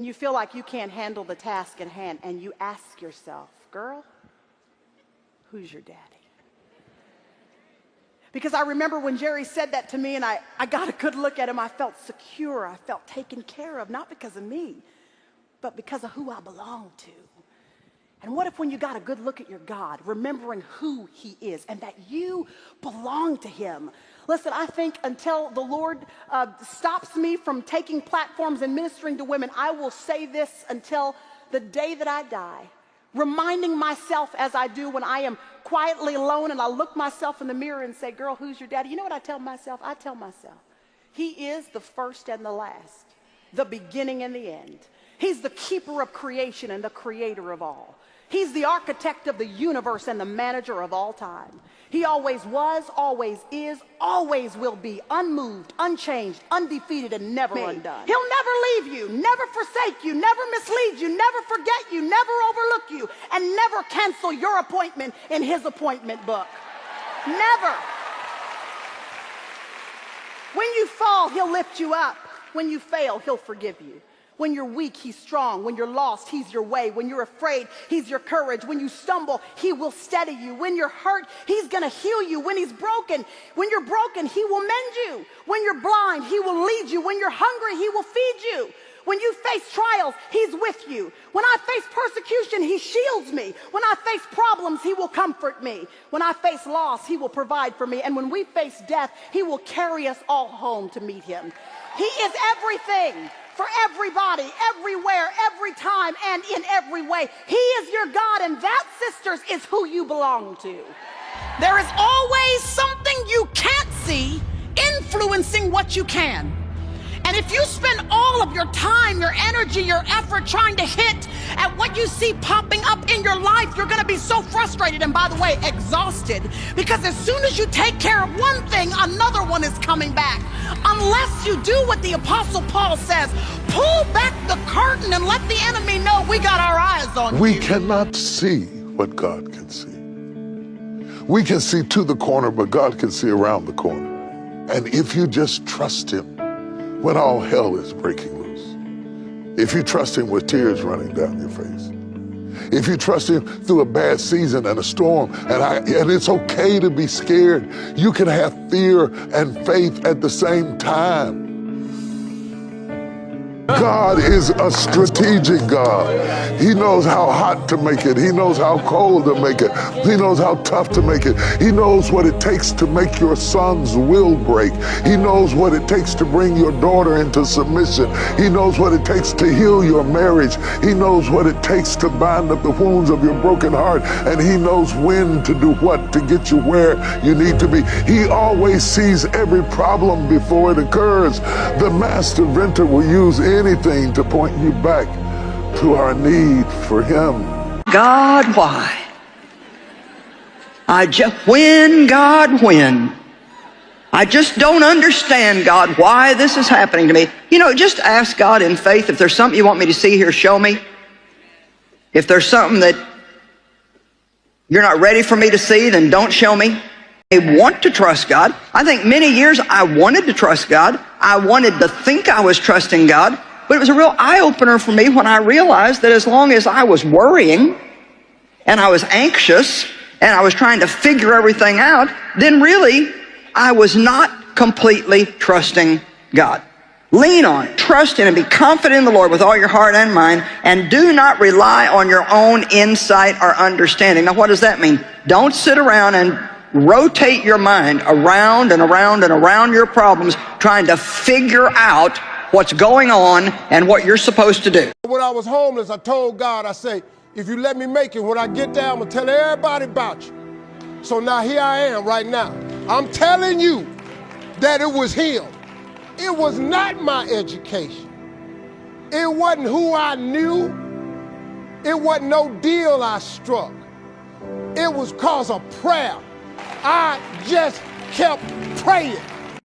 You feel like you can't handle the task at hand, and you ask yourself, girl, who's your daddy? Because I remember when Jerry said that to me, and I got a good look at him, I felt secure, I felt taken care of, not because of me, but because of who I belong to. And what if when you got a good look at your God, remembering who he is and that you belong to him? Listen, I think until the Lord stops me from taking platforms and ministering to women, I will say this until the day that I die, reminding myself as I do when I am quietly alone and I look myself in the mirror and say, girl, who's your daddy? You know what I tell myself? I tell myself, he is the first and the last, the beginning and the end. He's the keeper of creation and the creator of all. He's the architect of the universe and the manager of all time. He always was, always is, always will be, unmoved, unchanged, undefeated, and never undone. He'll never leave you, never forsake you, never mislead you, never forget you, never overlook you, and never cancel your appointment in his appointment book. Never. When you fall, he'll lift you up. When you fail, he'll forgive you. When you're weak, he's strong. When you're lost, he's your way. When you're afraid, he's your courage. When you stumble, he will steady you. When you're hurt, he's going to heal you. When you're broken, he will mend you. When you're blind, he will lead you. When you're hungry, he will feed you. When you face trials, he's with you. When I face persecution, he shields me. When I face problems, he will comfort me. When I face loss, he will provide for me. And when we face death, he will carry us all home to meet him. He is everything. For everybody, everywhere, every time, and in every way. He is your God, and that, sisters, is who you belong to. There is always something you can't see influencing what you can. And if you spend all of your time, your energy, your effort trying to hit at what you see popping up in your life, you're going to be so frustrated and, by the way, exhausted. Because as soon as you take care of one thing, another one is coming back. Unless you do what the Apostle Paul says, pull back the curtain and let the enemy know we got our eyes on you. We cannot see what God can see. We can see to the corner, but God can see around the corner. And if you just trust him, when all hell is breaking loose, if you trust him with tears running down your face, if you trust him through a bad season and a storm, and it's okay to be scared, you can have fear and faith at the same time. God is a strategic God. He knows how hot to make it. He knows how cold to make it. He knows how tough to make it. He knows what it takes to make your son's will break. He knows what it takes to bring your daughter into submission. He knows what it takes to heal your marriage. He knows what it takes to bind up the wounds of your broken heart. And he knows when to do what to get you where you need to be. He always sees every problem before it occurs. The master renter will use anything to point you back to our need for him. God, why? When? I just don't understand, God, why this is happening to me. You know, just ask God in faith, if there's something you want me to see here, show me. If there's something that you're not ready for me to see, then don't show me. I want to trust God. I think many years I wanted to trust God. I wanted to think I was trusting God. But it was a real eye-opener for me when I realized that as long as I was worrying and I was anxious and I was trying to figure everything out, then really I was not completely trusting God. Lean on, trust in, and be confident in the Lord with all your heart and mind, and do not rely on your own insight or understanding. Now, what does that mean? Don't sit around and rotate your mind around and around and around your problems trying to figure out what's going on and what you're supposed to do. When I was homeless, I told God, I say, if you let me make it, when I get there, I'm going to tell everybody about you. So now here I am right now. I'm telling you that it was him. It was not my education. It wasn't who I knew. It wasn't no deal I struck. It was cause of prayer. I just kept praying.